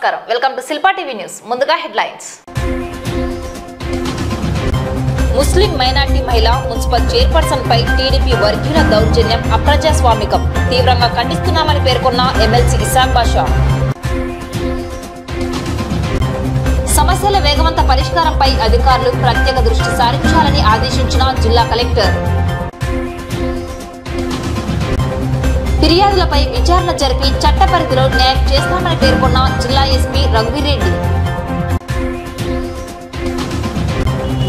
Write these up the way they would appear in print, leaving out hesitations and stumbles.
నమస్కారం welcome to Shilpa TV news ముందుగా headlines ముస్లిం minority మహిళ మున్సిపల్ చైర్పర్సన్ పై టీడీపీ వర్గీయుల దౌర్జన్యం అప్రజాస్వామికం తీవ్రంగా ఖండిస్తున్నామని పేర్కొన్న ఎమ్మెల్సీ ఇసాక్ బాషా సమస్యల వేగవంత పరిష్కారంపై అధికారులు ప్రత్యేక దృష్టి సారించాలని ఆదేశించిన జిల్లా కలెక్టర్ ఫిర్యాదులపై విచారణ జరిపి చట్ట పరిధిలో న్యాయం చేస్తామని పేర్కొన్న జిల్లా ఎస్పీ రఘువీరెడ్డి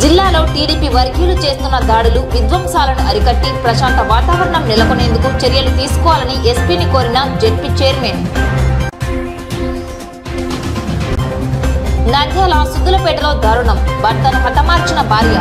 జిల్లాలో టీడీపీ వర్గీయులు చేస్తున్న దాడులు విధ్వంసాలను అరికట్టి ప్రశాంత వాతావరణం నెలకొనేందుకు చర్యలు తీసుకోవాలని ఎస్పీని కోరిన జెడ్పీ చైర్మన్ నంద్యాల సుద్దులపేటలో దారుణం భర్తను హతమార్చిన భార్య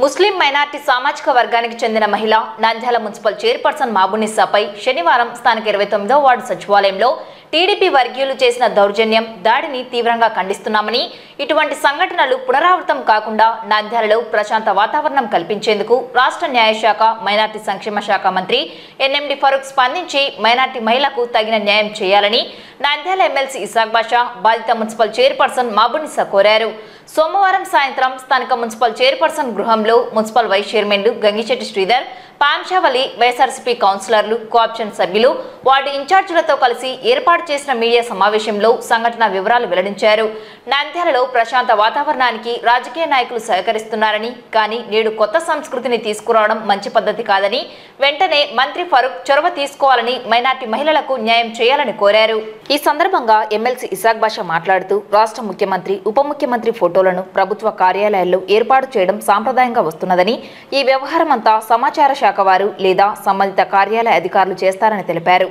ముస్లిం మైనార్టీ సామాజిక వర్గానికి చెందిన మహిళ నంద్యాల మున్సిపల్ చైర్పర్సన్ మాబునిసాపై శనివారం స్థానిక 29వ వార్డు సచివాలయంలో టీడీపీ వర్గీయులు చేసిన దౌర్జన్యం దాడిని తీవ్రంగా ఖండిస్తున్నామని ఇటువంటి సంఘటనలు పునరావృతం కాకుండా నంద్యాలలో ప్రశాంత వాతావరణం కల్పించేందుకు రాష్ట్ర న్యాయశాఖ మైనార్టీ సంక్షేమ శాఖ మంత్రి ఎన్ఎండి ఫరూక్ స్పందించి మైనార్టీ మహిళకు తగిన న్యాయం చేయాలని నంద్యాల ఎమ్మెల్సీ ఇసాక్ బాషా బాధిత మున్సిపల్ చైర్పర్సన్ మాబునిసా కోరారు. సోమవారం సాయంత్రం స్థానిక మున్సిపల్ చైర్పర్సన్ గృహంలో మున్సిపల్ వైస్ చైర్మన్లు గంగిశెట్టి శ్రీధర్, పాంశావలి, వైఎస్ఆర్సీపీ కౌన్సిలర్లు, కోఆప్షన్ సభ్యులు, వార్డు ఇన్ఛార్జీలతో కలిసి ఏర్పాటు చేసిన మీడియా సమావేశంలో సంఘటన వివరాలు వెల్లడించారు. నంద్యాలలో ప్రశాంత వాతావరణానికి రాజకీయ నాయకులు సహకరిస్తున్నారని, కానీ నేడు కొత్త సంస్కృతిని తీసుకురావడం మంచి పద్ధతి కాదని, వెంటనే మంత్రి ఫరూక్ చొరవ తీసుకోవాలని, మైనార్టీ మహిళలకు న్యాయం చేయాలని కోరారు. ఈ సందర్భంగా ఎమ్మెల్సీ ఇసాక్ బాషా మాట్లాడుతూ రాష్ట్ర ముఖ్యమంత్రి, ఉప ముఖ్యమంత్రి ఫోటోలను ప్రభుత్వ కార్యాలయాల్లో ఏర్పాటు చేయడం సాంప్రదాయంగా వస్తున్నదని, ఈ వ్యవహారం అంతా సమాచార శాఖ వారు లేదా సంబంధిత కార్యాలయ అధికారులు చేస్తారని తెలిపారు.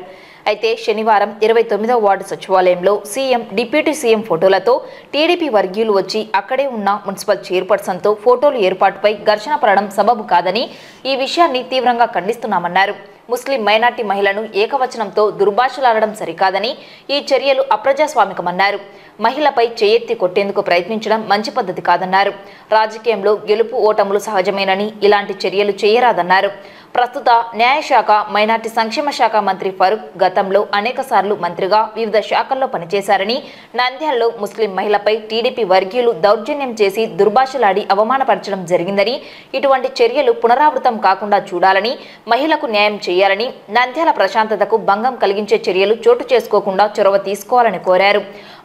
అయితే శనివారం 29వ వార్డు సచివాలయంలో సీఎం, డిప్యూటీ సీఎం ఫోటోలతో టీడీపీ వర్గీయులు వచ్చి అక్కడే ఉన్న మున్సిపల్ చైర్పర్సన్తో ఫోటోలు ఏర్పాటుపై ఘర్షణ పడడం సబబు కాదని, ఈ విషయాన్ని తీవ్రంగా ఖండిస్తున్నామన్నారు. ముస్లిం మైనార్టీ మహిళను ఏకవచనంతో దుర్భాషలాడడం సరికాదని, ఈ చర్యలు అప్రజాస్వామికమన్నారు. మహిళపై చేయెత్తి కొట్టేందుకు ప్రయత్నించడం మంచి పద్ధతి కాదన్నారు. రాజకీయంలో గెలుపు ఓటములు సహజమేనని, ఇలాంటి చర్యలు చేయరాదన్నారు. ప్రస్తుత న్యాయశాఖ మైనార్టీ సంక్షేమ శాఖ మంత్రి ఫరూక్ గతంలో అనేకసార్లు మంత్రిగా వివిధ శాఖల్లో పనిచేశారని, నంద్యాలలో ముస్లిం మహిళపై టీడీపీ వర్గీయులు దౌర్జన్యం చేసి దుర్భాషలాడి అవమానపరచడం జరిగిందని, ఇటువంటి చర్యలు పునరావృతం కాకుండా చూడాలని, మహిళకు న్యాయం చేయాలని, నంద్యాల ప్రశాంతతకు భంగం కలిగించే చర్యలు చోటు చేసుకోకుండా చొరవ తీసుకోవాలని కోరారు.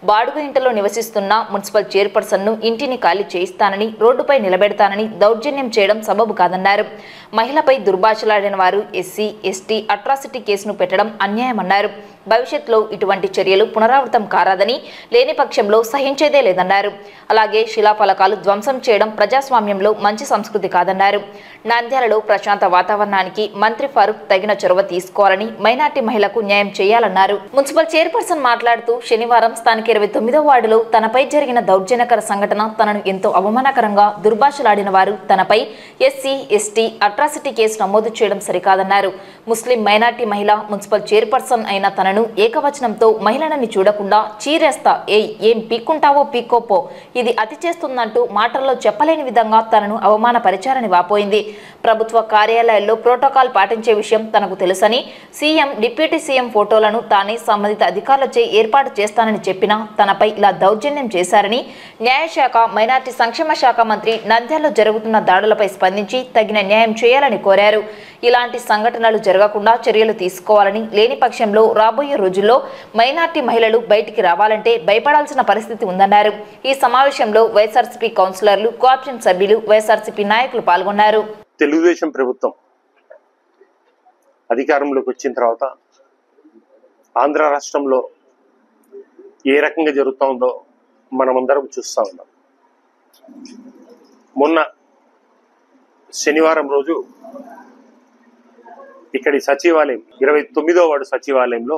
బాడుగ ఇంటిలో నివసిస్తున్న మున్సిపల్ చైర్పర్సన్ను ఇంటిని ఖాళీ చేయిస్తానని, రోడ్డుపై నిలబెడతానని దౌర్జన్యం చేయడం సబబు కాదన్నారు. మహిళపై దుర్భాషలాడిన వారు ఎస్సీ, ఎస్టీ అట్రాసిటీ కేసును పెట్టడం అన్యాయమన్నారు. భవిష్యత్తులో ఇటువంటి చర్యలు పునరావృతం కారాదని, లేని పక్షంలో సహించేదే లేదన్నారు. అలాగే శిలాఫలకాలు ధ్వంసం చేయడం ప్రజాస్వామ్యంలో మంచి సంస్కృతి కాదన్నారు. నంద్యాలలో ప్రశాంత వాతావరణానికి మంత్రి ఫరూక్ తగిన చొరవ తీసుకోవాలని, మైనార్టీ మహిళకు న్యాయం చేయాలన్నారు. మున్సిపల్ చైర్పర్సన్ మాట్లాడుతూ శనివారం స్థానిక 29వ వార్డులో తనపై జరిగిన దౌర్జన్యకర సంఘటన తనను ఎంతో అవమానకరంగా దుర్భాషలాడిన వారు తనపై ఎస్సీ, ఎస్టీ అట్రాసిటీ కేసు నమోదు చేయడం సరికాదన్నారు. ముస్లిం మైనార్టీ మహిళ మున్సిపల్ చైర్పర్సన్ అయిన తనను ఏకవచనంతో మహిళనని చూడకుండా చీరేస్తా, ఏం పీక్కుంటావో పీక్కోపో, ఇది అతి చేస్తుందంటూ మాటల్లో చెప్పలేని విధంగా తనను అవమానపరిచారని వాపోయింది. ప్రభుత్వ కార్యాలయాల్లో ప్రోటోకాల్ పాటించే విషయం తనకు తెలుసని, సీఎం, డిప్యూటీ సీఎం ఫోటోలను తానే సంబంధిత అధికారులచే ఏర్పాటు చేస్తానని చెప్పినా తనపై ఇలా దౌర్జన్యం చేశారని, న్యాయశాఖ మైనార్టీ సంక్షేమ శాఖ మంత్రి నంద్యాలలో జరుగుతున్న దాడులపై స్పందించి తగిన న్యాయం చేయాలని కోరారు. ఇలాంటి సంఘటనలు జరగకుండా చర్యలు తీసుకోవాలని, లేని పక్షంలో రాబోయే రోజుల్లో మైనార్టీ మహిళలు బయటికి రావాలంటే భయపడాల్సిన పరిస్థితి ఉందన్నారు. ఈ సమావేశంలో వైఎస్ఆర్సీపీ కౌన్సిలర్లు, కోఆప్షన్ సభ్యులు, వైఎస్ఆర్సీపీ నాయకులు పాల్గొన్నారు. తెలుగుదేశం ప్రభుత్వం అధికారంలోకి వచ్చిన తర్వాత ఆంధ్ర రాష్ట్రంలో ఏ రకంగా జరుగుతూ ఉందో మనమందరం చూస్తూ ఉన్నాం. మొన్న శనివారం రోజు ఇక్కడి సచివాలయం 29వ వార్డు సచివాలయంలో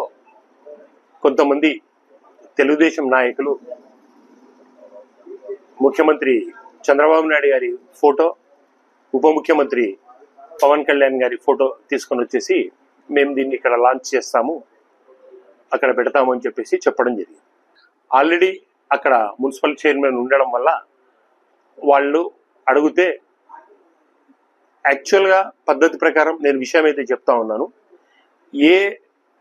కొంతమంది తెలుగుదేశం నాయకులు ముఖ్యమంత్రి చంద్రబాబు నాయుడు గారి ఫోటో, ఉప ముఖ్యమంత్రి పవన్ కళ్యాణ్ గారి ఫోటో తీసుకొని వచ్చేసి మేము దీన్ని ఇక్కడ లాంచ్ చేస్తాము, అక్కడ పెడతాము అని చెప్పేసి చెప్పడం జరిగింది. ఆల్రెడీ అక్కడ మున్సిపల్ చైర్మన్ ఉండడం వల్ల వాళ్ళు అడిగితే యాక్చువల్గా పద్ధతి ప్రకారం నేను విషయం అయితే చెప్తా ఉన్నాను, ఏ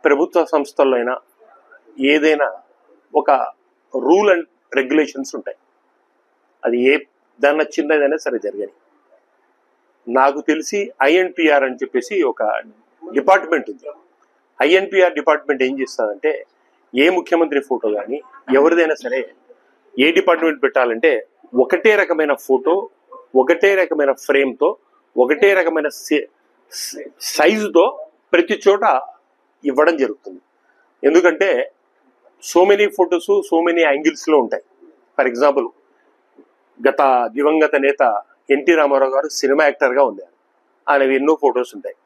ప్రభుత్వ సంస్థల్లో అయినా ఏదైనా ఒక రూల్ అండ్ రెగ్యులేషన్స్ ఉంటాయి. అది ఏ దాన్ని చిన్నదైనా సరే జరగని. నాకు తెలిసి ఐఎన్పిఆర్ అని చెప్పేసి ఒక డిపార్ట్మెంట్ ఉంది. ఐఎన్పిఆర్ డిపార్ట్మెంట్ ఏం చేస్తుందంటే ఏ ముఖ్యమంత్రి ఫోటో కానీ ఎవరిదైనా సరే ఏ డిపార్ట్మెంట్ పెట్టాలంటే ఒకటే రకమైన ఫోటో, ఒకటే రకమైన ఫ్రేమ్తో, ఒకటే రకమైన సైజుతో ప్రతి చోట ఇవ్వడం జరుగుతుంది. ఎందుకంటే so many photos so many యాంగిల్స్లో ఉంటాయి. ఫర్ ఎగ్జాంపుల్ గత దివంగత నేత ఎన్టీ రామారావు గారు సినిమా యాక్టర్గా ఉన్నారు. ఆయనవి ఎన్నో ఫొటోస్ ఉంటాయి.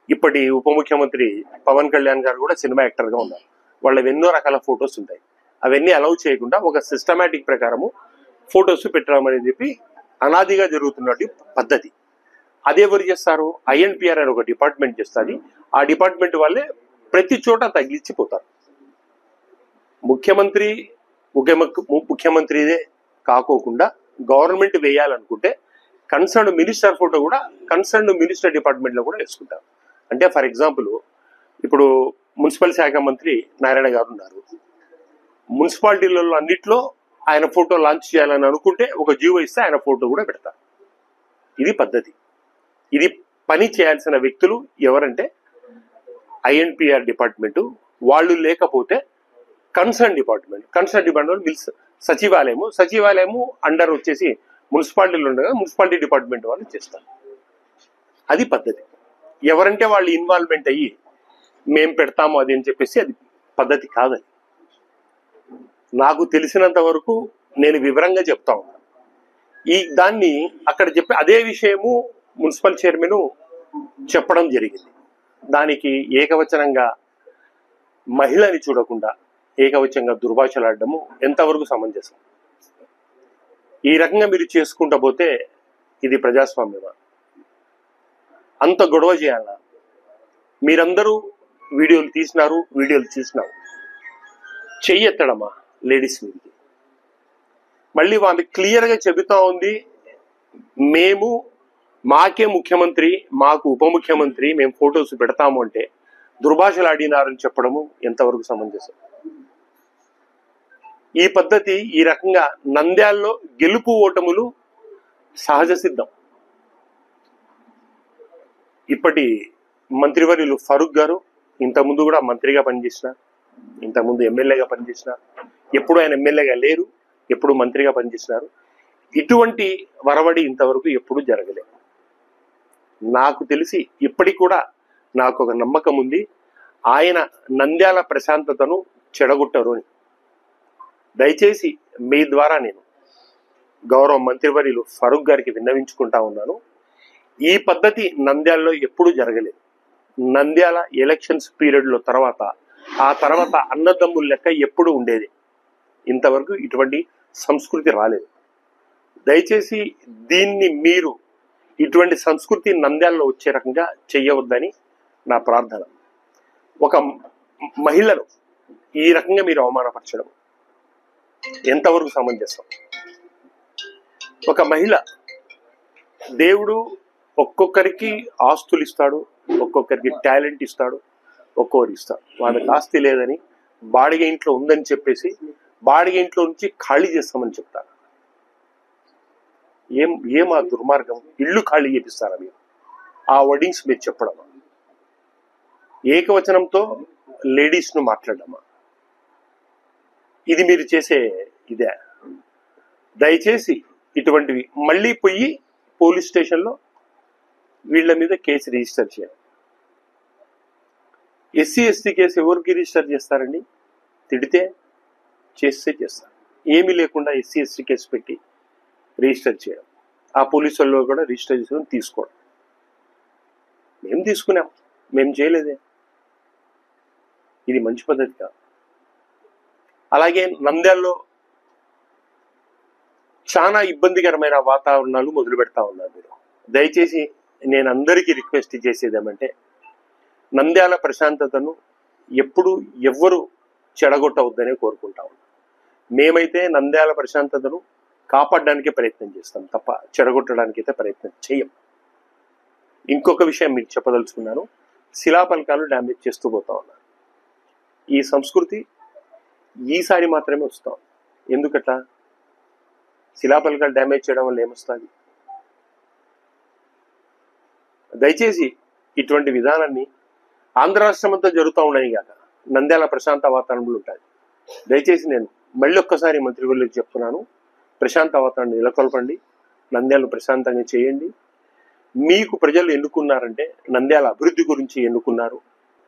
ఇప్పటి ఉప ముఖ్యమంత్రి పవన్ కళ్యాణ్ గారు కూడా సినిమా యాక్టర్గా ఉన్నారు. వాళ్ళవి ఎన్నో రకాల ఫొటోస్ ఉంటాయి. అవన్నీ అలౌ చేయకుండా ఒక సిస్టమేటిక్ ప్రకారము ఫొటోస్ పెట్టడం చెప్పి అనాదిగా జరుగుతున్నటువంటి పద్ధతి. అదే ఎవరు చేస్తారు? ఐఎన్పిఆర్ అని ఒక డిపార్ట్మెంట్ చేస్తుంది. ఆ డిపార్ట్మెంట్ వాళ్ళే ప్రతి చోట తగిలిచ్చిపోతారు. ముఖ్యమంత్రిదే కాకోకుండా గవర్నమెంట్ వేయాలనుకుంటే కన్సర్న్ మినిస్టర్ ఫోటో కూడా కన్సర్న్ మినిస్టర్ డిపార్ట్మెంట్లో కూడా వేసుకుంటారు. అంటే ఫర్ ఎగ్జాంపుల్ ఇప్పుడు మున్సిపల్ శాఖ మంత్రి నారాయణ గారు ఉన్నారు. మున్సిపాలిటీలలో అన్నిట్లో ఆయన ఫోటో లాంచ్ చేయాలని అనుకుంటే ఒక జీవో ఇస్తే ఆయన ఫోటో కూడా పెడతారు. ఇది పద్ధతి. ఇది పని చేయాల్సిన వ్యక్తులు ఎవరంటే ఐఎన్పిఆర్ డిపార్ట్మెంటు. వాళ్ళు లేకపోతే కన్సర్న్ డిపార్ట్మెంట్ మీన్స్ సచివాలయము అండర్ వచ్చేసి మున్సిపాలిటీలు ఉండగా మున్సిపాలిటీ డిపార్ట్మెంట్ వాళ్ళు చేస్తారు. అది పద్ధతి. ఎవరంటే వాళ్ళు ఇన్వాల్వ్మెంట్ అయ్యి మేం పెడతాము అది అని చెప్పేసి అది పద్ధతి కాదని నాకు తెలిసినంత వరకు నేను వివరంగా చెప్తా ఉన్నాను. దాన్ని అక్కడ చెప్పి అదే విషయము మున్సిపల్ చైర్మన్ చెప్పడం జరిగింది. దానికి ఏకవచనంగా మహిళని చూడకుండా ఏకవచనంగా దుర్భాషలాడము ఎంతవరకు సమంజసం? ఈ రకంగా మీరు చేసుకుంటా పోతే ఇది ప్రజాస్వామ్యమా? అంత గొడవ చేయాలా? మీరందరూ వీడియోలు చూసినారు, చెయ్యి ఎత్తడమా లేడీస్ మీదకి? మళ్ళీ ఆమె క్లియర్గా చెబుతా ఉంది, మాకే ముఖ్యమంత్రి, మాకు ఉప ముఖ్యమంత్రి, మేము ఫొటోస్ పెడతాము అంటే దుర్భాషలు ఆడినారని చెప్పడము ఎంతవరకు సమంజసం? ఈ పద్ధతి ఈ రకంగా నంద్యాలలో గెలుపు ఓటములు సహజ సిద్ధం. ఇప్పటి మంత్రివర్యులు ఫరూక్ గారు ఇంతకుముందు కూడా మంత్రిగా పనిచేసినారు, ఇంతకుముందు ఎమ్మెల్యేగా పనిచేసినారు. ఎప్పుడు ఆయన ఎమ్మెల్యేగా లేరు, ఎప్పుడు మంత్రిగా పనిచేసినారు. ఇటువంటి వరవడి ఇంతవరకు ఎప్పుడు జరగలేదు. నాకు తెలిసి ఇప్పటికి కూడా నాకు ఒక నమ్మకం ఉంది, ఆయన నంద్యాల ప్రశాంతతను చెడగొట్టరు అని. దయచేసి మీ ద్వారా నేను గౌరవ మంత్రివర్యులు ఫరూక్ గారికి విన్నవించుకుంటా ఉన్నాను. ఈ పద్ధతి నంద్యాలలో ఎప్పుడు జరగలేదు. నంద్యాల ఎలక్షన్స్ పీరియడ్లో ఆ తర్వాత అన్నదమ్ముల లెక్క ఎప్పుడు ఉండేది. ఇంతవరకు ఇటువంటి సంస్కృతి రాలేదు. దయచేసి దీన్ని మీరు ఇటువంటి సంస్కృతి నంద్యాలలో వచ్చే రకంగా చెయ్యవద్దని నా ప్రార్థన. ఒక మహిళను ఈ రకంగా మీరు అవమానపరచడం ఎంతవరకు సమంజసం? ఒక మహిళ, దేవుడు ఒక్కొక్కరికి ఆస్తులు ఇస్తాడు, ఒక్కొక్కరికి టాలెంట్ ఇస్తాడు, ఒక్కొక్కరు ఇస్తాడు. వాళ్ళకి ఆస్తి లేదని బాడిగ ఇంట్లో ఉందని చెప్పేసి బాడిగ ఇంట్లో నుంచి ఖాళీ చేస్తామని చెప్తారు. ఏం ఆ దుర్మార్గం? ఇల్లు ఖాళీ చేపిస్తారా మీరు? ఆ వర్డింగ్స్ మీరు చెప్పడమా? ఏకవచనంతో లేడీస్ను మాట్లాడమా? ఇది మీరు చేసే ఇదే? దయచేసి ఇటువంటివి మళ్ళీ పోయి పోలీస్ స్టేషన్లో వీళ్ళ మీద కేసు రిజిస్టర్ చేయాలి. ఎస్సీ ఎస్టీ కేసు ఎవరికి రిజిస్టర్ చేస్తారండి? తిడితే చేస్తారు. ఏమీ లేకుండా ఎస్సీ ఎస్టీ కేసు పెట్టి రిజిస్టర్ చేయడం, ఆ పోలీసుల్లో కూడా రిజిస్టర్ చేసుకుని తీసుకోవడం. మేము తీసుకున్నాం, మేము చేయలేదే. ఇది మంచి పద్ధతి కాదు. అలాగే నంద్యాలలో చాలా ఇబ్బందికరమైన వాతావరణాలు మొదలు పెడతా ఉన్నారు మీరు. దయచేసి నేను అందరికీ రిక్వెస్ట్ చేసేది ఏమంటే, నంద్యాల ప్రశాంతతను ఎప్పుడు ఎవ్వరు చెడగొట్టవద్దనే కోరుకుంటా ఉన్నాం. మేమైతే నంద్యాల ప్రశాంతతను కాపాడడానికే ప్రయత్నం చేస్తాం తప్ప చెడగొట్టడానికి అయితే ప్రయత్నం చేయం. ఇంకొక విషయం మీకు చెప్పదలుచుకున్నాను. శిలాఫలకాలు డ్యామేజ్ చేస్తూ పోతా ఉన్నారు. ఈ సంస్కృతి ఈసారి మాత్రమే వస్తాం. ఎందుకట్లా? శిలాఫలకాలు డ్యామేజ్ చేయడం వల్ల ఏమొస్తుంది? దయచేసి ఇటువంటి విధానాన్ని ఆంధ్ర రాష్ట్రం అంతా జరుగుతూ ఉన్నాయి కాక నంద్యాల ప్రశాంత వాతావరణంలో ఉంటుంది. దయచేసి నేను మళ్ళీ ఒక్కసారి మంత్రివర్యులకు చెప్తున్నాను, ప్రశాంత వాతావరణం నెలకొల్పండి, నంద్యాలను ప్రశాంతంగా చేయండి. మీకు ప్రజలు ఎన్నుకున్నారంటే నంద్యాల అభివృద్ధి గురించి ఎన్నుకున్నారు.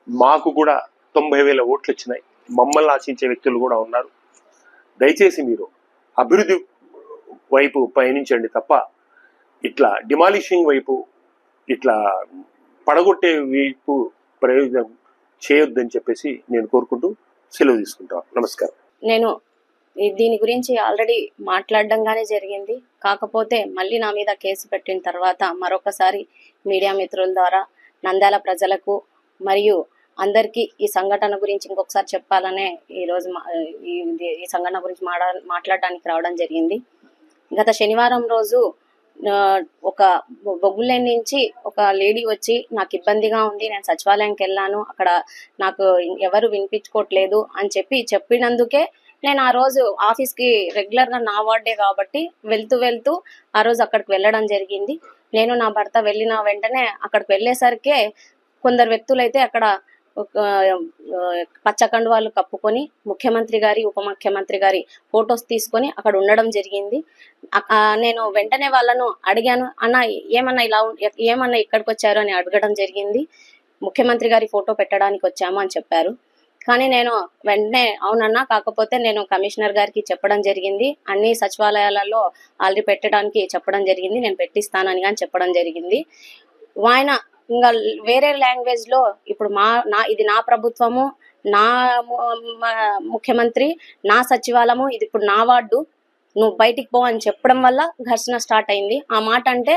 మాకు కూడా 90,000 ఓట్లు వచ్చినాయి. మమ్మల్ని ఆశించే వ్యక్తులు కూడా ఉన్నారు. దయచేసి మీరు అభివృద్ధి వైపు పయనించండి తప్ప ఇట్లా డిమాలిషింగ్ వైపు, ఇట్లా పడగొట్టే వైపు ప్రయోజనం చేయొద్దని చెప్పేసి నేను కోరుకుంటూ సెలవు తీసుకుంటాను. నమస్కారం. నేను దీని గురించి ఆల్రెడీ మాట్లాడడంగానే జరిగింది. కాకపోతే మళ్ళీ నా మీద కేసు పెట్టిన తర్వాత మరొకసారి మీడియా మిత్రుల ద్వారా నంద్యాల ప్రజలకు మరియు అందరికీ ఈ సంఘటన గురించి ఇంకొకసారి చెప్పాలనే ఈరోజు ఈ సంఘటన గురించి మాట్లాడడానికి రావడం జరిగింది. గత శనివారం రోజు ఒక బొగ్గులేని నుంచి ఒక లేడీ వచ్చి నాకు ఇబ్బందిగా ఉంది, నేను సచివాలయంకి వెళ్ళాను, అక్కడ నాకు ఎవరు వినిపించుకోవట్లేదు అని చెప్పినందుకే నేను ఆ రోజు ఆఫీస్కి రెగ్యులర్గా నా వార్డే కాబట్టి వెళ్తూ ఆ రోజు అక్కడికి వెళ్ళడం జరిగింది. నేను నా భర్త వెళ్ళిన వెంటనే అక్కడికి వెళ్ళేసరికే కొందరు వ్యక్తులైతే అక్కడ పచ్చకండువాళ్ళు కప్పుకొని ముఖ్యమంత్రి గారి ఉప ముఖ్యమంత్రి గారి ఫొటోస్ తీసుకొని అక్కడ ఉండడం జరిగింది. నేను వెంటనే వాళ్ళను అడిగాను, అన్న ఏమన్నా ఇక్కడికి వచ్చారు అని అడగడం జరిగింది. ముఖ్యమంత్రి గారి ఫోటో పెట్టడానికి వచ్చాము అని చెప్పారు. కానీ నేను వెంటనే అవునన్నా, కాకపోతే నేను కమిషనర్ గారికి చెప్పడం జరిగింది, అన్ని సచివాలయాలలో ఆల్రెడీ పెట్టడానికి చెప్పడం జరిగింది, నేను పెట్టిస్తానని కానీ చెప్పడం జరిగింది. ఆయన ఇంకా వేరే లాంగ్వేజ్ లో ఇప్పుడు ఇది నా ప్రభుత్వము, నా ముఖ్యమంత్రి, నా సచివాలయము, ఇది ఇప్పుడు నా వార్డు, నువ్వు బయటికి పో అని చెప్పడం వల్ల ఘర్షణ స్టార్ట్ అయింది. ఆ మాట అంటే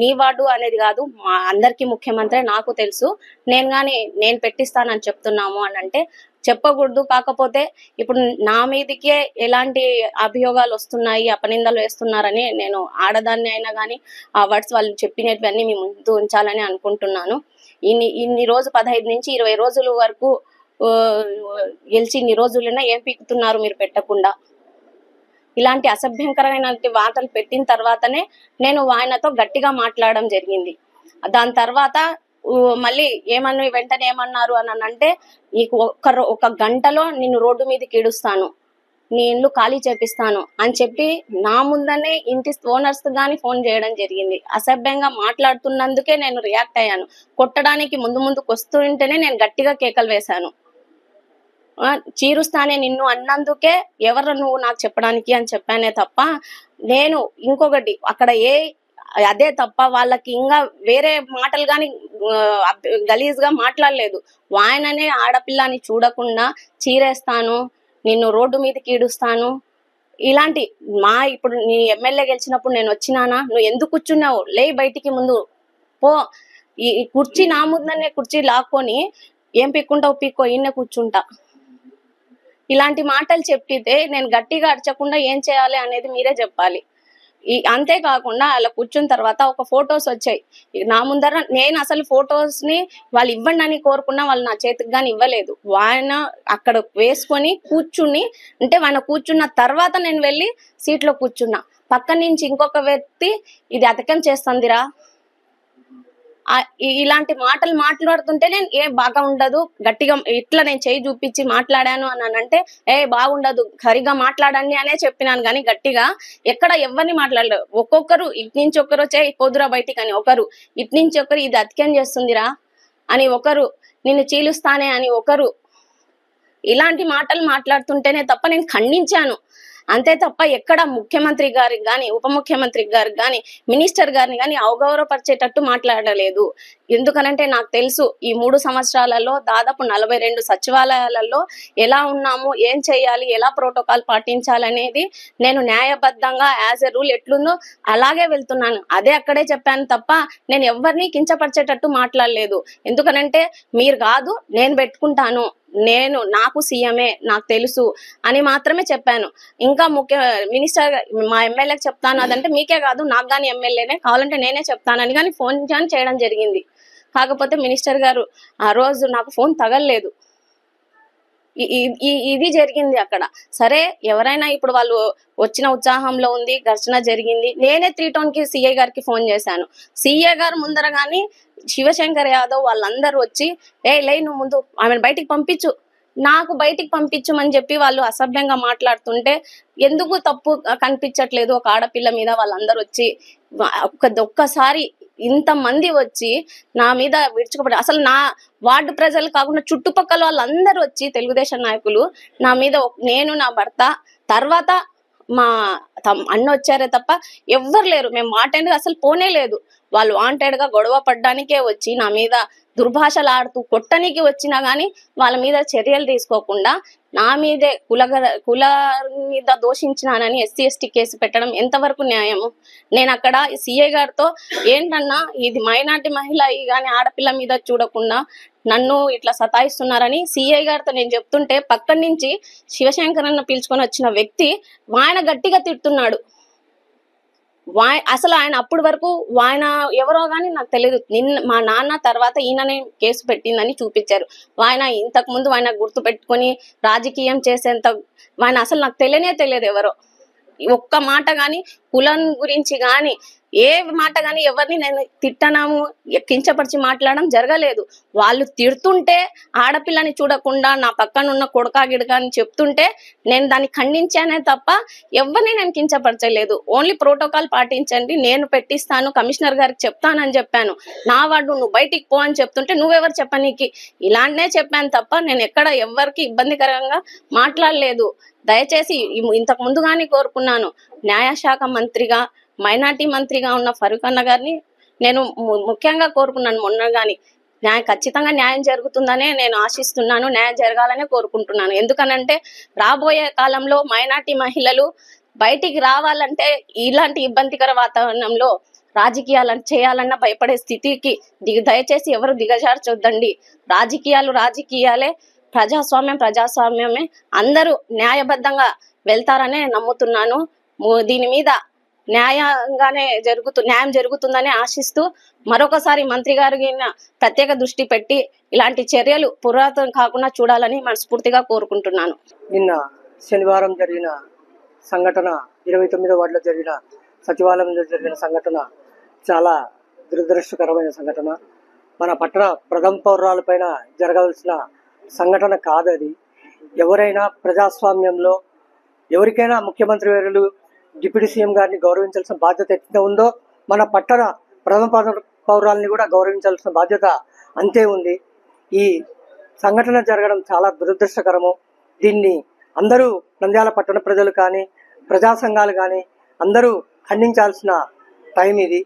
నీ వార్డు అనేది కాదు, మా అందరికీ ముఖ్యమంత్రి నాకు తెలుసు, నేను పెట్టిస్తానని చెప్తున్నాము అని అంటే చెప్పకూడదు. కాకపోతే ఇప్పుడు నా మీదకే ఎలాంటి అభియోగాలు వస్తున్నాయి, అపనిందలు వేస్తున్నారని నేను ఆడదాన్ని అయినా కానీ ఆ వర్డ్స్ వాళ్ళు చెప్పినటువన్నీ మీ ముందు ఉంచాలని అనుకుంటున్నాను. ఇన్ని రోజు 15 నుంచి 20 రోజుల వరకు గెలిచి ఇన్ని రోజులైనా ఏం పీకుతున్నారు మీరు పెట్టకుండా? ఇలాంటి అసభ్యంకరమైన వార్తలు పెట్టిన తర్వాతనే నేను ఆయనతో గట్టిగా మాట్లాడడం జరిగింది. దాని తర్వాత మళ్ళీ వెంటనే ఏమన్నారు అని అంటే, నీకు ఒక గంటలో నిన్ను రోడ్డు మీదకి ఈడుస్తాను, నీ ఇల్లు ఖాళీ చేపిస్తాను అని చెప్పి నా ముందనే ఇంటి ఓనర్స్ గాని ఫోన్ చేయడం జరిగింది. అసభ్యంగా మాట్లాడుతున్నందుకే నేను రియాక్ట్ అయ్యాను. కొట్టడానికి ముందుకు వస్తుంటేనే నేను గట్టిగా కేకలు వేశాను. చీరుస్తానే నిన్ను అన్నందుకే ఎవరు నువ్వు నాకు చెప్పడానికి అని చెప్పానే తప్ప, నేను ఇంకొకటి అక్కడ అదే తప్ప వాళ్ళకి ఇంకా వేరే మాటలు కానీ గలీజ్ గా మాట్లాడలేదు. ఆయననే ఆడపిల్లని చూడకుండా చీరేస్తాను, నిన్ను రోడ్డు మీదకి ఈడుస్తాను, ఇలాంటి ఇప్పుడు నీ ఎమ్మెల్యే గెలిచినప్పుడు నేను వచ్చినానా, నువ్వు ఎందుకు కూర్చున్నావు, లే బయటికి ముందు పో, ఈ కుర్చీ నా ముందనే కుర్చీ లాక్కొని ఏం పీక్కుంటావు పీక్కో, ఈయన కూర్చుంటా, ఇలాంటి మాటలు చెప్పితే నేను గట్టిగా అరచకుండా ఏం చేయాలి అనేది మీరే చెప్పాలి. అంతేకాకుండా అలా కూర్చున్న తర్వాత ఒక ఫొటోస్ వచ్చాయి నా ముందర. నేను అసలు ఫొటోస్ ని వాళ్ళు ఇవ్వండి అని కోరుకున్నా వాళ్ళు నా చేతికి కానీ ఇవ్వలేదు. ఆయన అక్కడ వేసుకొని కూర్చుని అంటే ఆయన కూర్చున్న తర్వాత నేను వెళ్ళి సీట్లో కూర్చున్నా. పక్క నుంచి ఇంకొక వ్యక్తి ఇది అతకం చేస్తుందిరా, ఇలాంటి మాటలు మాట్లాడుతుంటే నేను బాగా ఉండదు, గట్టిగా ఇట్లా నేను చేయి చూపించి మాట్లాడాను అని అంటే బాగుండదు, సరిగా మాట్లాడండి అనే చెప్పినాను. కానీ గట్టిగా ఎక్కడ ఎవరిని మాట్లాడలేదు. ఒక్కొక్కరు ఇటు నుంచి ఒకరు వచ్చే పోదురా బయటికి అని, ఒకరు ఇటు నుంచి ఒకరు ఇది అతికేం చేస్తుందిరా అని, ఒకరు నిన్ను చీలుస్తానే అని, ఒకరు ఇలాంటి మాటలు మాట్లాడుతుంటేనే తప్ప నేను ఖండించాను. అంతే తప్ప ఎక్కడ ముఖ్యమంత్రి గారికి కానీ ఉప ముఖ్యమంత్రి గారికి కానీ మినిస్టర్ గారిని కానీ అవగౌరవపరిచేటట్టు మాట్లాడలేదు. ఎందుకనంటే నాకు తెలుసు ఈ 3 సంవత్సరాలలో దాదాపు 42 సచివాలయాలలో ఎలా ఉన్నాము, ఏం చేయాలి, ఎలా ప్రోటోకాల్ పాటించాలనేది నేను న్యాయబద్ధంగా యాజ్ ఎ రూల్ ఎట్లుందో అలాగే వెళ్తున్నాను. అదే అక్కడే చెప్పాను తప్ప నేను ఎవరిని కించపరిచేటట్టు మాట్లాడలేదు. ఎందుకనంటే మీరు కాదు నేను పెట్టుకుంటాను, నాకు సీఎంఏ నాకు తెలుసు అని మాత్రమే చెప్పాను. ఇంకా మినిస్టర్ మా ఎమ్మెల్యేకి చెప్తాను అదంటే మీకే కాదు నాకు కానీ ఎమ్మెల్యేనే కావాలంటే నేనే చెప్తానని కానీ ఫోన్ చేయడం జరిగింది. కాకపోతే మినిస్టర్ గారు ఆ రోజు నాకు ఫోన్ తగలలేదు. ఇది జరిగింది అక్కడ. సరే ఎవరైనా ఇప్పుడు వాళ్ళు వచ్చిన ఉత్సాహంలో ఉంది, ఘర్షణ జరిగింది. నేనే 3 టౌన్ కి సిఐ గారికి ఫోన్ చేశాను. సిఐ గారు ముందర గాని శివశంకర్ యాదవ్ వాళ్ళందరూ వచ్చి లే నువ్వు ముందు ఆమెను బయటికి పంపించు, నాకు బయటికి పంపించమని చెప్పి వాళ్ళు అసభ్యంగా మాట్లాడుతుంటే ఎందుకు తప్పు కనిపించట్లేదు ఒక ఆడపిల్ల మీద వాళ్ళందరూ వచ్చి ఒక్కసారి ఇంతమంది వచ్చి నా మీద విడుచుకోబడి అసలు నా వార్డు ప్రజలు కాకుండా చుట్టుపక్కల వాళ్ళందరూ వచ్చి తెలుగుదేశం నాయకులు నా మీద నేను నా భర్త తర్వాత మా అన్న వచ్చారే తప్ప ఎవ్వరు లేరు. మేము వాంటెడ్ గా అసలు పోనే లేదు. వాళ్ళు వాంటెడ్ గా గొడవ పడ్డానికే వచ్చి నా మీద దుర్భాషలు ఆడుతూ కొట్టనికి వచ్చినా గానీ వాళ్ళ మీద చర్యలు తీసుకోకుండా నా మీదే కుల మీద దోషించినానని SC ST కేసు పెట్టడం ఎంతవరకు న్యాయము? నేను అక్కడ సిఐ గారితో ఏంటన్నా ఇది మైనార్టీ మహిళ కానీ ఆడపిల్ల మీద చూడకుండా నన్ను ఇట్లా సతాయిస్తున్నారని సిఐ గారితో నేను చెప్తుంటే పక్కన నుంచి శివశంకర్ అన్న పిలుచుకొని వచ్చిన వ్యక్తి ఆయన గట్టిగా తిడుతున్నాడు. అసలు ఆయన అప్పటి వరకు ఆయన ఎవరో గానీ నాకు తెలియదు. మా నాన్న తర్వాత ఈయననే కేసు పెట్టిందని చూపించారు. ఆయన ఇంతకు ముందు ఆయన గుర్తు పెట్టుకొని రాజకీయం చేసేంత ఆయన అసలు నాకు తెలియదు ఎవరో. ఒక్క మాట గాని కులం గురించి గాని ఏ మాట గాని ఎవరిని నేను తిట్టనాము కించపరిచి మాట్లాడడం జరగలేదు. వాళ్ళు తిడుతుంటే ఆడపిల్లని చూడకుండా నా పక్కన ఉన్న కొడకా గిడక అని చెప్తుంటే నేను దాన్ని ఖండించానే తప్ప ఎవరిని నేను కించపరచలేదు. ఓన్లీ ప్రోటోకాల్ పాటించండి, నేను పెట్టిస్తాను, కమిషనర్ గారికి చెప్తానని చెప్పాను. నా వాడు నువ్వు బయటికి పో అని చెప్తుంటే నువ్వెవరు చెప్పనీకి ఇలాంటినే చెప్పాను తప్ప నేను ఎక్కడ ఎవరికి ఇబ్బందికరంగా మాట్లాడలేదు. దయచేసి ఇంతకు ముందుగానే కోరుకున్నాను, న్యాయశాఖ మంత్రిగా మైనార్టీ మంత్రిగా ఉన్న ఫరూక్ అన్న గారిని నేను ముఖ్యంగా కోరుకున్నాను. మొన్న గాని ఖచ్చితంగా న్యాయం జరుగుతుందనే నేను ఆశిస్తున్నాను, న్యాయం జరగాలనే కోరుకుంటున్నాను. ఎందుకనంటే రాబోయే కాలంలో మైనార్టీ మహిళలు బయటికి రావాలంటే ఇలాంటి ఇబ్బందికర వాతావరణంలో రాజకీయాలను చేయాలన్నా భయపడే స్థితికి దయచేసి ఎవరు దిగజార్చొద్దండి. రాజకీయాలే, ప్రజాస్వామ్యమే, అందరూ న్యాయబద్ధంగా వెళ్తారనే నమ్ముతున్నాను. దీని మీద న్యాయం జరుగుతుందని ఆశిస్తూ మరొకసారి మంత్రి గారి ప్రత్యేక దృష్టి పెట్టి ఇలాంటి చర్యలు పురాతనం కాకుండా చూడాలని మనస్ఫూర్తిగా కోరుకుంటున్నాను. నిన్న శనివారం జరిగిన సంఘటన 29వ వార్డులో జరిగిన సచివాలయంలో జరిగిన సంఘటన చాలా దురదృష్టకరమైన సంఘటన. మన పట్టణ ప్రథమ పౌరాలపైన జరగవలసిన సంఘటన కాదది. ఎవరైనా ప్రజాస్వామ్యంలో ఎవరికైనా ముఖ్యమంత్రి వర్యులు డిప్యూటీ సీఎం గారిని గౌరవించాల్సిన బాధ్యత ఎంత ఉందో మన పట్టణ ప్రథమ పౌరాలని కూడా గౌరవించాల్సిన బాధ్యత అంతే ఉంది. ఈ సంఘటన జరగడం చాలా దురదృష్టకరము. దీన్ని అందరూ నంద్యాల పట్టణ ప్రజలు కానీ ప్రజా సంఘాలు కానీ అందరూ ఖండించాల్సిన టైం ఇది.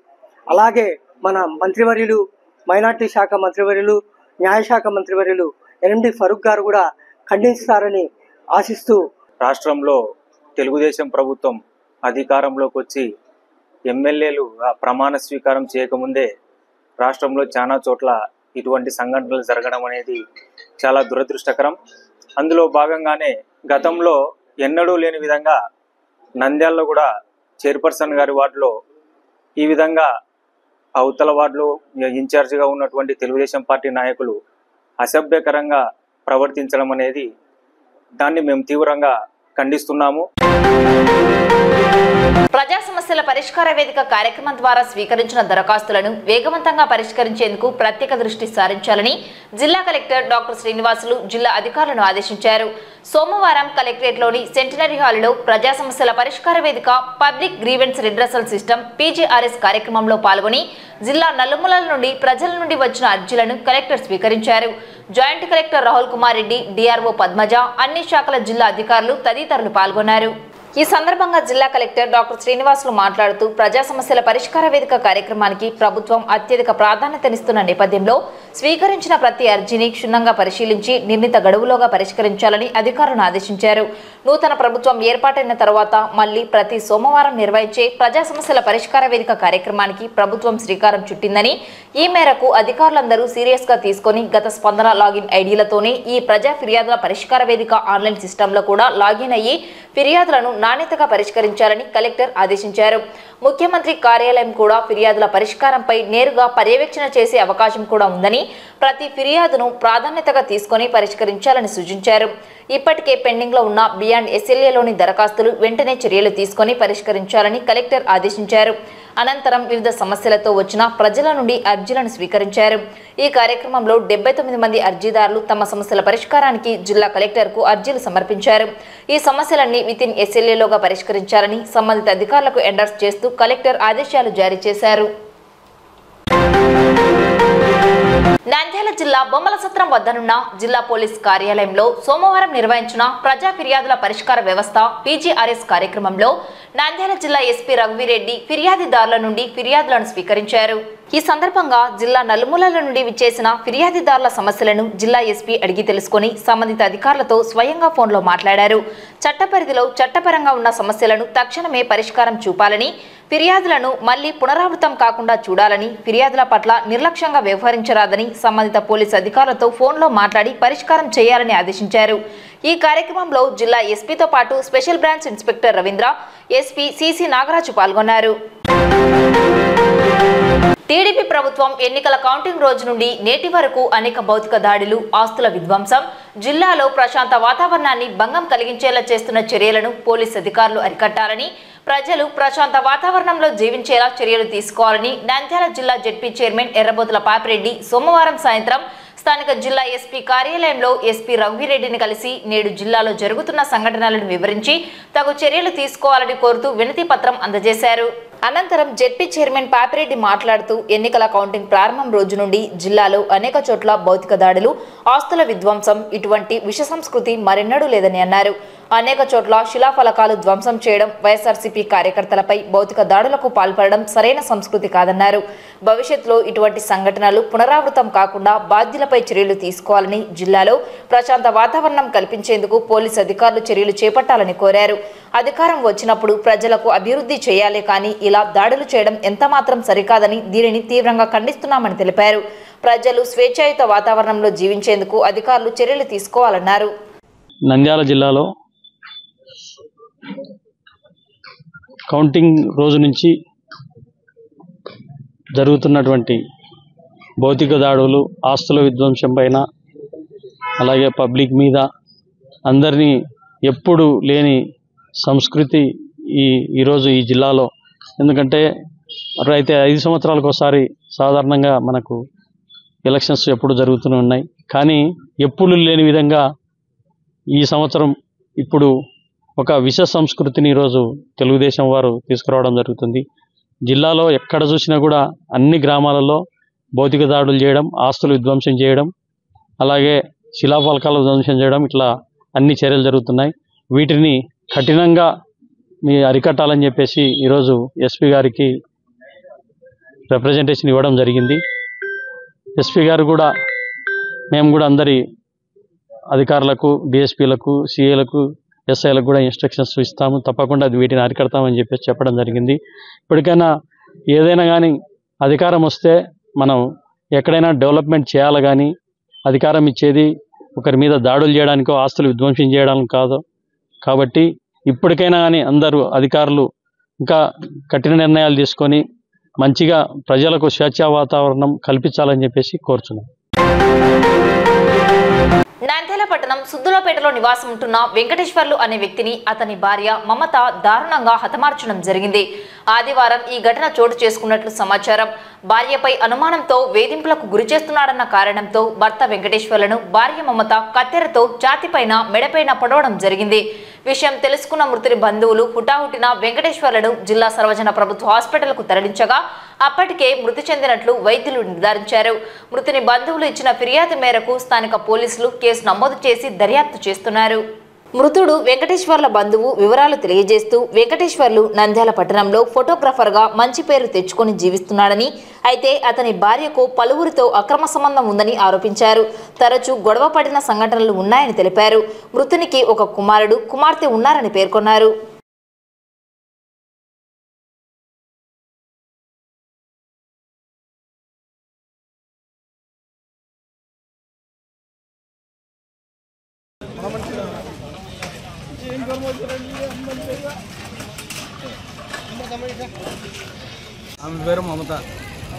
అలాగే మన మంత్రివర్యులు, మైనార్టీ శాఖ మంత్రివర్యులు, న్యాయశాఖ మంత్రివర్యులు NMD ఫరూక్ గారు కూడా ఖండిస్తారని ఆశిస్తూ, రాష్ట్రంలో తెలుగుదేశం ప్రభుత్వం అధికారంలోకి వచ్చి ఎమ్మెల్యేలు ప్రమాణ స్వీకారం చేయకముందే రాష్ట్రంలో చాలా చోట్ల ఇటువంటి సంఘటనలు జరగడం అనేది చాలా దురదృష్టకరం. అందులో భాగంగానే గతంలో ఎన్నడూ లేని విధంగా నంద్యాలలో కూడా చైర్పర్సన్ గారి వార్డులో ఈ విధంగా అవతల వార్డులో ఇన్ఛార్జిగా ఉన్నటువంటి తెలుగుదేశం పార్టీ నాయకులు అసభ్యకరంగా ప్రవర్తించడం అనేది దాన్ని మేము తీవ్రంగా ఖండిస్తున్నాము. ప్రజా సమస్యల పరిష్కార వేదిక కార్యక్రమం ద్వారా స్వీకరించిన దరఖాస్తులను వేగవంతంగా పరిష్కరించేందుకు ప్రత్యేక దృష్టి సారించాలని జిల్లా కలెక్టర్ డాక్టర్ శ్రీనివాసులు జిల్లా అధికారులను ఆదేశించారు. సోమవారం కలెక్టరేట్లోని సెంటినరీ హాల్లో ప్రజా సమస్యల పరిష్కార వేదిక public grievance redressal system PGRS కార్యక్రమంలో పాల్గొని జిల్లా నలుమూలల నుండి ప్రజల నుండి వచ్చిన అర్జీలను కలెక్టర్ స్వీకరించారు. Joint collector Rahul Kumar Reddy, DRO Padmaja, అన్ని శాఖల జిల్లా అధికారులు తదితరులు పాల్గొన్నారు. ఈ సందర్భంగా జిల్లా కలెక్టర్ డాక్టర్ శ్రీనివాసులు మాట్లాడుతూ ప్రజా సమస్యల పరిష్కార వేదిక కార్యక్రమానికి ప్రభుత్వం అత్యధిక ప్రాధాన్యతనిస్తున్న నేపథ్యంలో స్వీకరించిన ప్రతి అర్జీని క్షుణ్ణంగా పరిశీలించి నిర్ణీత గడువులోగా పరిష్కరించాలని అధికారులను ఆదేశించారు. నూతన ప్రభుత్వం ఏర్పాటైన తర్వాత మళ్లీ ప్రతి సోమవారం నిర్వహించే ప్రజా సమస్యల పరిష్కార వేదిక కార్యక్రమానికి ప్రభుత్వం శ్రీకారం చుట్టిందని, ఈ మేరకు అధికారులందరూ సీరియస్ గా తీసుకుని గత స్పందన లాగిన్ ఐడీలతోనే ఈ ప్రజా ఫిర్యాదుల పరిష్కార వేదిక ఆన్లైన్ సిస్టంలో కూడా లాగిన్ అయ్యి ఫిర్యాదులను నాణ్యతగా పరిష్కరించాలని కలెక్టర్ ఆదేశించారు. ముఖ్యమంత్రి కార్యాలయం కూడా ఫిర్యాదుల పరిష్కారంపై నేరుగా పర్యవేక్షణ చేసే అవకాశం కూడా ఉందని, తీసుకుని ప్రతి ఫిర్యాదును ప్రాధాన్యతగా తీసుకుని పరిష్కరించాలని సూచించారు. ఇప్పటికే పెండింగ్లో ఉన్న బియాండ్ ఎస్ఎల్ఏలోని దరఖాస్తులు వెంటనే చర్యలు తీసుకుని పరిష్కరించాలని కలెక్టర్ ఆదేశించారు. అనంతరం వివిధ సమస్యలతో వచ్చిన ప్రజల నుండి అర్జీలను స్వీకరించారు. ఈ కార్యక్రమంలో 79 మంది అర్జీదారులు తమ సమస్యల పరిష్కారానికి జిల్లా కలెక్టర్కు అర్జీలు సమర్పించారు. ఈ సమస్యలన్నీ వితిన్ ఎస్ఎల్ఏలోగా పరిష్కరించాలని సంబంధిత అధికారులకు ఎండర్స్ చేస్తూ కలెక్టర్ ఆదేశాలు జారీ చేశారు. నంద్యాల జిల్లా బొమ్మలసత్రం వద్దనున్న జిల్లా పోలీస్ కార్యాలయంలో సోమవారం నిర్వహించిన ప్రజా ఫిర్యాదుల పరిష్కార వ్యవస్థ పీజీఆర్ఎస్ కార్యక్రమంలో నంద్యాల జిల్లా ఎస్పీ రఘువీరెడ్డి ఫిర్యాదుదారుల నుండి ఫిర్యాదులను స్వీకరించారు. ఈ సందర్భంగా జిల్లా నలుమూలల నుండి విచ్చేసిన ఫిర్యాదుదారుల సమస్యలను జిల్లా ఎస్పీ అడిగి తెలుసుకుని సంబంధిత అధికారులతో స్వయంగా ఫోన్లో మాట్లాడారు. చట్టపరిధిలో చట్టపరంగా ఉన్న సమస్యలను తక్షణమే పరిష్కారం చూపాలని, ఫిర్యాదులను మళ్లీ పునరావృతం కాకుండా చూడాలని, ఫిర్యాదుల పట్ల నిర్లక్ష్యంగా వ్యవహరించరాదని సంబంధిత పోలీసు అధికారులతో ఫోన్లో మాట్లాడి పరిష్కారం చేయాలని ఆదేశించారు. ఈ కార్యక్రమంలో జిల్లా ఎస్పీతో పాటు special branch inspector Ravindra, SP CC Nagaraju పాల్గొన్నారు. టీడీపీ ప్రభుత్వం ఎన్నికల కౌంటింగ్ రోజు నుండి నేటి వరకు అనేక భౌతిక దాడులు, ఆస్తుల విధ్వంసం, జిల్లాలో ప్రశాంత వాతావరణాన్ని భంగం కలిగించేలా చేస్తున్న చర్యలను పోలీసు అధికారులు అరికట్టాలని, ప్రజలు ప్రశాంత వాతావరణంలో జీవించేలా చర్యలు తీసుకోవాలని నంద్యాల జిల్లా జెడ్పీ చైర్మన్ ఎర్రబోతుల పాపిరెడ్డి సోమవారం సాయంత్రం స్థానిక జిల్లా ఎస్పీ కార్యాలయంలో ఎస్పీ రఘువీరెడ్డిని కలిసి నేడు జిల్లాలో జరుగుతున్న సంఘటనలను వివరించి తగు చర్యలు తీసుకోవాలని కోరుతూ వినతి పత్రం అందజేశారు. అనంతరం జెడ్పీ చైర్మన్ పాపిరెడ్డి మాట్లాడుతూ ఎన్నికల కౌంటింగ్ ప్రారంభం రోజు నుండి జిల్లాలో అనేక చోట్ల భౌతిక దాడులు, ఆస్తుల విధ్వంసం ఇటువంటి విష సంస్కృతి మరెన్నడూ లేదని అన్నారు. అనేక చోట్ల శిలాఫలకాలు ధ్వంసం చేయడం, వైఎస్ఆర్సీపీ కార్యకర్తలపై భౌతిక దాడులకు పాల్పడడం సరైన సంస్కృతి కాదన్నారు. భవిష్యత్తులో ఇటువంటి సంఘటనలు పునరావృతం కాకుండా బాధ్యులపై చర్యలు తీసుకోవాలని, జిల్లాలో ప్రశాంత వాతావరణం కల్పించేందుకు పోలీసు అధికారులు చర్యలు చేపట్టాలని కోరారు. అధికారం వచ్చినప్పుడు ప్రజలకు అభివృద్ధి చేయాలే కానీ ఇలా దాడులు చేయడం ఎంతమాత్రం సరికాదని, దీనిని తీవ్రంగా ఖండిస్తున్నామని తెలిపారు. ప్రజలు స్వేచ్ఛాయుత వాతావరణంలో జీవించేందుకు అధికారులు చర్యలు తీసుకోవాలన్నారు. నంద్యాల జిల్లాలో కౌంటింగ్ రోజు నుంచి జరుగుతున్నటువంటి భౌతిక దాడులు, ఆస్తుల విధ్వంసం పైన, అలాగే పబ్లిక్ మీద అందరినీ ఎప్పుడు లేని సంస్కృతి ఈరోజు ఈ జిల్లాలో. ఎందుకంటే అయితే 5 సంవత్సరాలకు ఒకసారి సాధారణంగా మనకు ఎలక్షన్స్ ఎప్పుడు జరుగుతూనే ఉన్నాయి. కానీ ఎప్పుడు లేని విధంగా ఈ సంవత్సరం ఇప్పుడు ఒక విష సంస్కృతిని ఈరోజు తెలుగుదేశం వారు తీసుకురావడం జరుగుతుంది. జిల్లాలో ఎక్కడ చూసినా కూడా అన్ని గ్రామాలలో భౌతిక దాడులు చేయడం, ఆస్తులు విధ్వంసం చేయడం, అలాగే శిలాఫలకాలు విధ్వంసం చేయడం, ఇట్లా అన్ని చర్యలు జరుగుతున్నాయి. వీటిని కఠినంగా అరికట్టాలని చెప్పేసి ఈరోజు ఎస్పీ గారికి రిప్రజెంటేషన్ ఇవ్వడం జరిగింది. ఎస్పీ గారు కూడా మేము కూడా అందరి అధికారులకు, డిఎస్పీలకు, సిఏలకు, ఎస్ఐలకు కూడా ఇన్స్ట్రక్షన్స్ ఇస్తాము, తప్పకుండా వీటిని అరికడతామని చెప్పేసి చెప్పడం జరిగింది. ఇప్పటికైనా ఏదైనా కానీ అధికారం వస్తే మనం ఎక్కడైనా డెవలప్మెంట్ చేయాలి, కానీ అధికారం ఇచ్చేది ఒకరి మీద దాడులు చేయడానికో, ఆస్తులు విధ్వంసం చేయడానికి కాదు. కాబట్టి ఇప్పటికైనా కానీ అందరూ అధికారులు ఇంకా కఠిన నిర్ణయాలు తీసుకొని మంచిగా ప్రజలకు స్వేచ్ఛా వాతావరణం కల్పించాలని చెప్పేసి కోరుచున్నాం. నంద్యాల పట్టణం సుద్దులపేటలో నివాసం ఉంటున్న వెంకటేశ్వర్లు అనే వ్యక్తిని అతని భార్య మమత దారుణంగా హతమార్చడం జరిగింది. ఆదివారం ఈ ఘటన చోటు చేసుకున్నట్లు సమాచారం. భార్యపై అనుమానంతో వేధింపులకు గురి చేస్తున్నాడన్న కారణంతో భర్త వెంకటేశ్వర్లను భార్య మమత కత్తెరతో ఛాతీపైన, మెడపైన పొడవడం జరిగింది. విషయం తెలుసుకున్న మృతుని బంధువులు హుటాహుటిన వెంకటేశ్వర్లను జిల్లా సర్వజన ప్రభుత్వ హాస్పిటల్కు తరలించగా అప్పటికే మృతి చెందినట్లు వైద్యులు నిర్ధారించారు. మృతుని బంధువులు ఇచ్చిన ఫిర్యాదు మేరకు స్థానిక పోలీసులు కేసు నమోదు చేసి దర్యాప్తు చేస్తున్నారు. మృతుడు వెంకటేశ్వర్ల బంధువు వివరాలు తెలియజేస్తూ, వెంకటేశ్వర్లు నంద్యాల పట్టణంలో ఫోటోగ్రాఫర్గా మంచి పేరు తెచ్చుకొని జీవిస్తున్నాడని, అయితే అతని భార్యకు పలువురితో అక్రమ సంబంధం ఉందని ఆరోపించారు. తరచూ గొడవ పడిన సంఘటనలు ఉన్నాయని తెలిపారు. మృతునికి ఒక కుమారుడు, కుమార్తె ఉన్నారని పేర్కొన్నారు. ఆమె పేరు మమత.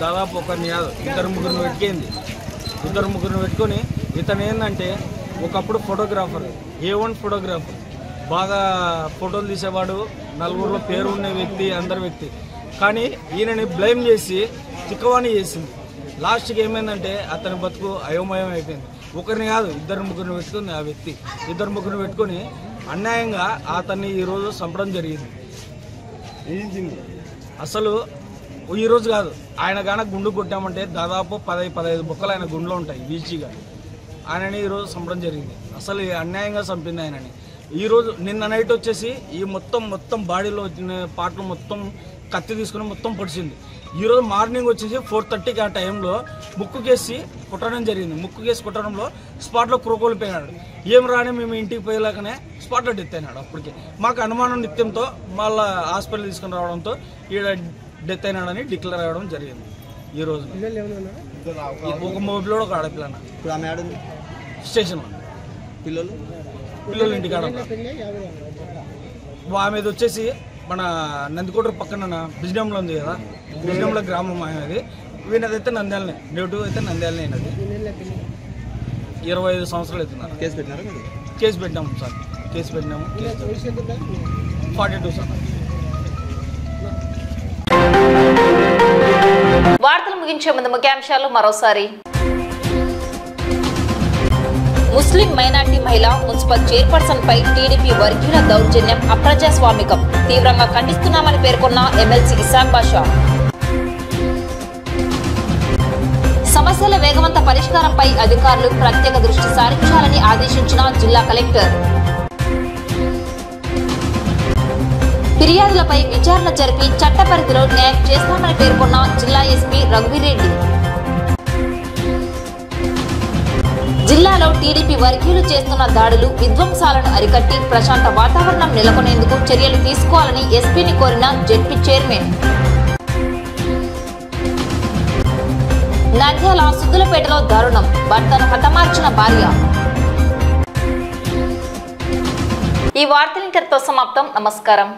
దాదాపు ఒకరిని కాదు, 2-3 వెతికింది. ఇద్దరు ముగ్గురు పెట్టుకొని ఇతను ఏంటంటే ఒకప్పుడు ఫోటోగ్రాఫర్, A1 ఫోటోగ్రాఫర్, బాగా ఫోటోలు తీసేవాడు, నలుగురిలో పేరు ఉన్న వ్యక్తి, అందరి వ్యక్తి. కానీ ఈయనని బ్లేమ్ చేసి తిక్కవాణి చేసింది. లాస్ట్కి ఏమైందంటే అతని బతుకు అయోమయం అయిపోయింది. ఒకరిని కాదు, ఇద్దరు ముగ్గురిని పెట్టుకుని ఆ వ్యక్తి ఇద్దరు ముగ్గురిని పెట్టుకొని అన్యాయంగా అతన్ని ఈరోజు చంపడం జరిగింది. అసలు ఈరోజు కాదు, ఆయన కానీ గుండు కొట్టామంటే దాదాపు 10-15 బొక్కలు ఆయన గుండెలో ఉంటాయి ఈజీగా. ఆయనని ఈరోజు చంపడం జరిగింది. అసలు అన్యాయంగా చంపింది ఆయనని. ఈరోజు నిన్న నైట్ వచ్చేసి ఈ మొత్తం బాడీలో వచ్చిన పాటలు మొత్తం కత్తి తీసుకుని మొత్తం పొడిచింది. ఈరోజు మార్నింగ్ వచ్చేసి 4:30కి ఆ టైంలో ముక్కుకేసి కుట్టడం జరిగింది. ముక్కుకేసి కుట్టడంలో స్పాట్లో కురకోలిపోయినాడు. ఏం రాని మేము ఇంటికి పోయేలాగానే స్పాట్లో డెత్ అయినాడు. అప్పటికి మాకు అనుమానం నిత్యంతో మళ్ళీ హాస్పిటల్ తీసుకుని రావడంతో ఈడ డెత్ అయినాడని డిక్లేర్ అవ్వడం జరిగింది. ఈరోజు ఒక మొబైల్లో ఒక ఆడపిల్ల స్టేషన్లో, పిల్లలు ఇంటికాడ. ఆమెది వచ్చేసి మన నందికోట పక్కన బిజినంలో ఉంది కదా, బిజినంలో గ్రామం అనేది. వీనదైతే నంద్యాలనే, నేటివ్ అయితే నంద్యాలనే అయినది. 25 సంవత్సరాలు అవుతున్నారు. కేసు పెట్టినాము సార్, కేసు పెట్టినాము. 42 సార్. వార్తలు ముగించే ముందు ముఖ్యాంశాలు మరోసారి. ముస్లిం మైనార్టీ మహిళ మున్సిపల్ చైర్పర్సన్ పై టీడీపీ వర్గీయుల దౌర్జన్యం అప్రజాస్వామికం, తీవ్రంగా ఖండిస్తున్నామని పేర్కొన్న ఎమ్మెల్సీ ఇసాక్ బాషా. సమస్యల వేగవంత పరిష్కారంపై అధికారులు ప్రత్యేక దృష్టి సారించాలని ఆదేశించిన జిల్లా కలెక్టర్. ఫిర్యాదులపై విచారణ జరిపి చట్ట పరిధిలో న్యాయం చేస్తామని పేర్కొన్న జిల్లా ఎస్పీ రఘువీరెడ్డి. జిల్లాలో టీడీపీ వర్గీయులు చేస్తున్న దాడులు, విధ్వంసాలను అరికట్టి ప్రశాంత వాతావరణం నెలకొనేందుకు చర్యలు తీసుకోవాలని ఎస్పీని కోరిన జెడ్పీ చైర్మన్. నంద్యాల సుద్దులపేటలో దారుణం, భర్తను హతమార్చిన భార్య. ఈ వార్తలు ఇంతటితో సమాప్తం. నమస్కారం.